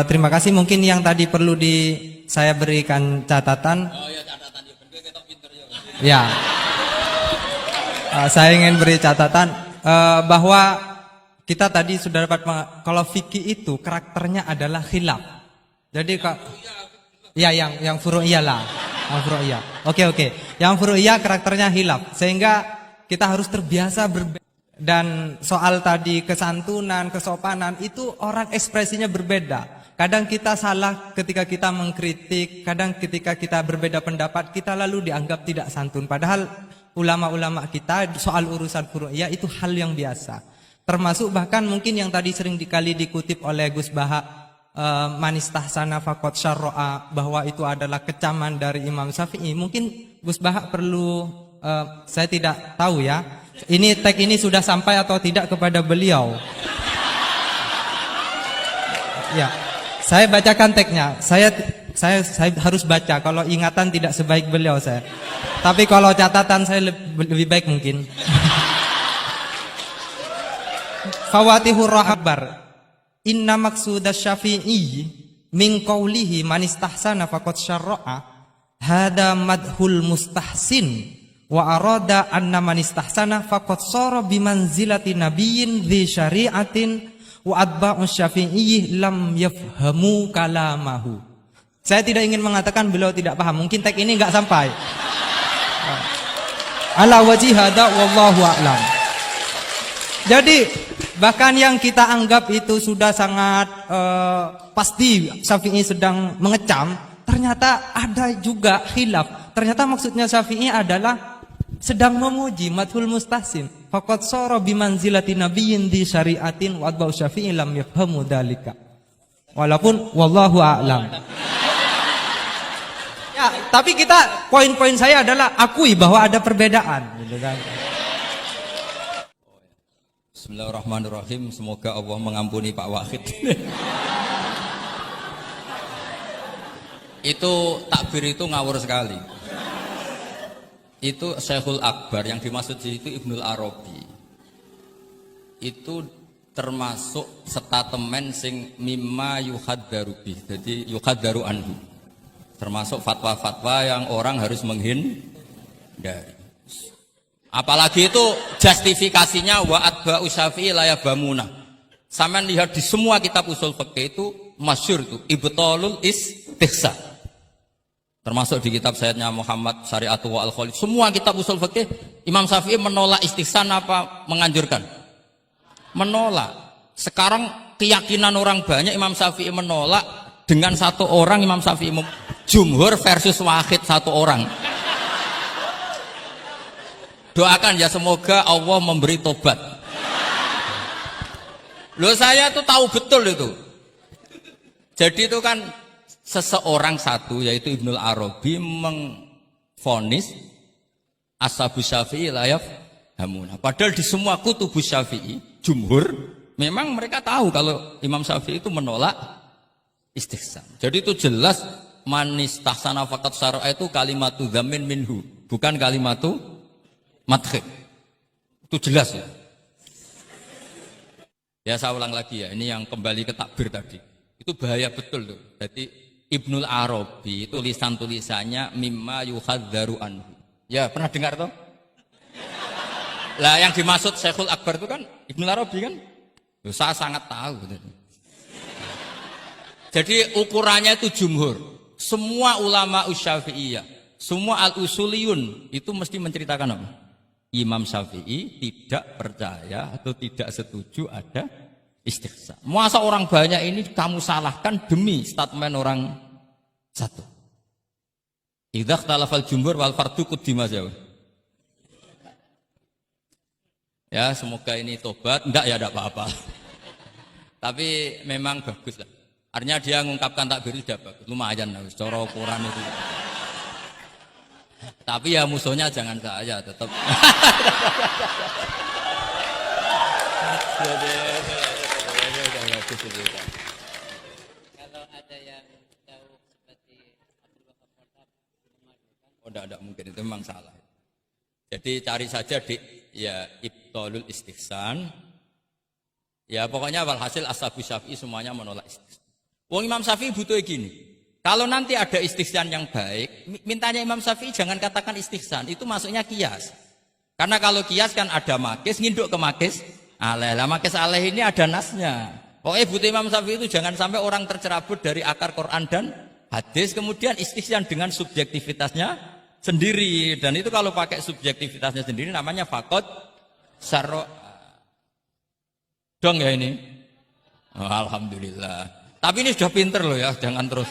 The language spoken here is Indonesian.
Terima kasih. Mungkin yang tadi perlu saya berikan catatan. Oh ya catatan ya, ben ketok pinter ya. Ya. Saya ingin beri catatan bahwa kita tadi sudah dapat kalau fikih itu karakternya adalah khilaf. Jadi ya yang furu'iyah lah. Yang furu'iyah. Oke. Yang furu'iyah karakternya khilaf sehingga kita harus terbiasa berbeda. Dan soal tadi kesantunan, kesopanan itu orang ekspresinya berbeda. Kadang kita salah ketika kita mengkritik, kadang ketika kita berbeda pendapat kita lalu dianggap tidak santun. Padahal ulama-ulama kita soal urusan furu'iyah itu hal yang biasa. Termasuk bahkan mungkin yang tadi sering dikali dikutip oleh Gus Baha, manistahsana faqad syarra'a, bahwa itu adalah kecaman dari Imam Syafi'i. Mungkin Gus Baha perlu, saya tidak tahu ya, ini tag ini sudah sampai atau tidak kepada beliau. Ya, saya bacakan tagnya. Saya harus baca. Kalau ingatan tidak sebaik beliau saya. Tapi kalau catatan saya lebih baik mungkin. Fawatihur Rahbar. Inna maqsudas Syafi'i min qawlihi man istahsana faqad syarra'a hada madhul mustahsin wa arada anna man istahsana faqad sara bimanzilati nabiyyin dzi syari'atin wa atba'u Syafi'i lam yafhamu kalamahu. Saya tidak ingin mengatakan beliau tidak paham. Mungkin tag ini enggak sampai. Ala wajhi hada wallahu a'lam. Jadi bahkan yang kita anggap itu sudah sangat pasti Syafi'i sedang mengecam, ternyata ada juga khilaf. Ternyata maksudnya Syafi'i adalah sedang memuji, madhul mustahsin. Faqad sara bimanzilati nabiyyin di syari'atin wa atba'u Syafi'i lam yafhamu dzalika. Walaupun wallahu a'lam. Ya, tapi poin-poin saya adalah akui bahwa ada perbedaan, gitu kan. Bismillahirrahmanirrahim. Semoga Allah mengampuni Pak Wahid. Itu takbir itu ngawur sekali. Itu Syekhul Akbar yang dimaksud di itu Ibnul Arabi. Itu termasuk statement sing mimma yuhaddaru bih. Jadi yuhaddaru anhu. Termasuk fatwa-fatwa yang orang harus menghindari. Apalagi itu justifikasinya wa atba'u Syafi'i la yabamuna. Sampeyan lihat di semua kitab usul fikih itu masyhur itu ibtalul istihsan. Termasuk di kitab Sayyidina Muhammad Syari'atu wa Al-Khalid. Semua kitab usul fikih Imam Syafi'i menolak istihsan apa menganjurkan? Menolak. Sekarang keyakinan orang banyak Imam Syafi'i menolak dengan satu orang Imam Syafi'i jumhur versus wahid satu orang. Doakan ya semoga Allah memberi tobat. Loh saya tuh tahu betul itu. Jadi itu kan seseorang satu yaitu Ibnul Arabi mengvonis ashabu Syafi'i la yafhamuna. Padahal di semua kutubus Syafi'i jumhur memang mereka tahu kalau Imam Syafi'i itu menolak istihsan. Jadi itu jelas manistahsana faqad syar'a itu kalimatu dzamin minhu, bukan kalimatu madhib. Itu jelas ya. Ya saya ulang lagi ya, ini yang kembali ke takbir tadi. Itu bahaya betul tuh. Jadi Ibnul Arabi tulisan-tulisannya mimma yuhadzaru anhu. Ya pernah dengar toh? Lah yang dimaksud Syekhul Akbar itu kan Ibnul Arabi kan? Loh, saya sangat tahu. Jadi ukurannya itu jumhur. Semua ulama Syafi'iyah, semua al-usuliyun itu mesti menceritakan apa? Imam Syafi'i tidak percaya atau tidak setuju ada istihsan. Masa orang banyak ini kamu salahkan demi statement orang satu. Idza ikhtalafal jumhur wal fardu quddima jauh. Ya, semoga ini tobat. Enggak ya, enggak apa-apa. Tapi memang bagus lah. Artinya dia mengungkapkan takbir sudah bagus. Lumayan lah, cara ukuran itu. Tapi ya musuhnya jangan saya tetap. Kalau ada yang jauh seperti Abdul Wahab Khattab memadukan. Oh enggak mungkin itu memang salah. Jadi cari saja di ya ibtalul istihsan. Ya pokoknya walhasil ashabu Syafi'i semuanya menolak istihsan. Wong Imam Syafi'i butuh gini. Kalau nanti ada istihsan yang baik, mintanya Imam Syafi'i jangan katakan istihsan, itu masuknya kias. Karena kalau kias kan ada makis, nginduk ke makis aleh. Lah makis aleh ini ada nasnya. Pokoknya butuh Imam Syafi'i itu jangan sampai orang tercerabut dari akar Quran dan hadis, kemudian istihsan dengan subjektivitasnya sendiri. Dan itu kalau pakai subjektivitasnya sendiri namanya fakot sarro. Dong ya ini. Oh, alhamdulillah. Tapi ini sudah pinter loh ya, jangan terus